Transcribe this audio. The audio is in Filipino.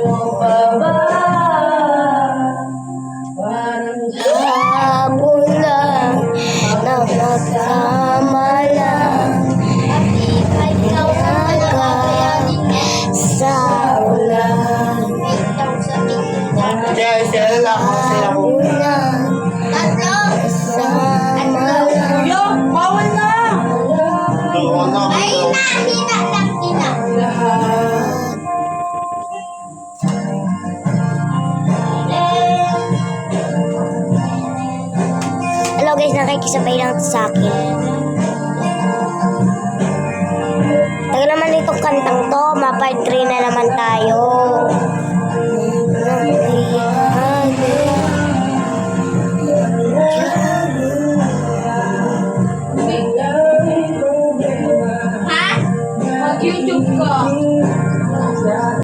mo pa ba? Parang Hapon lang na magkama lang, sa ulan. Kaya sila lang ako sila ko. Ulan, kasama lang. Yo, bawal na! Doon ako. Lahat. Hello guys, nakikisabay lang sa akin. Tagal naman itong kantang to, mapa 3 na naman tayo.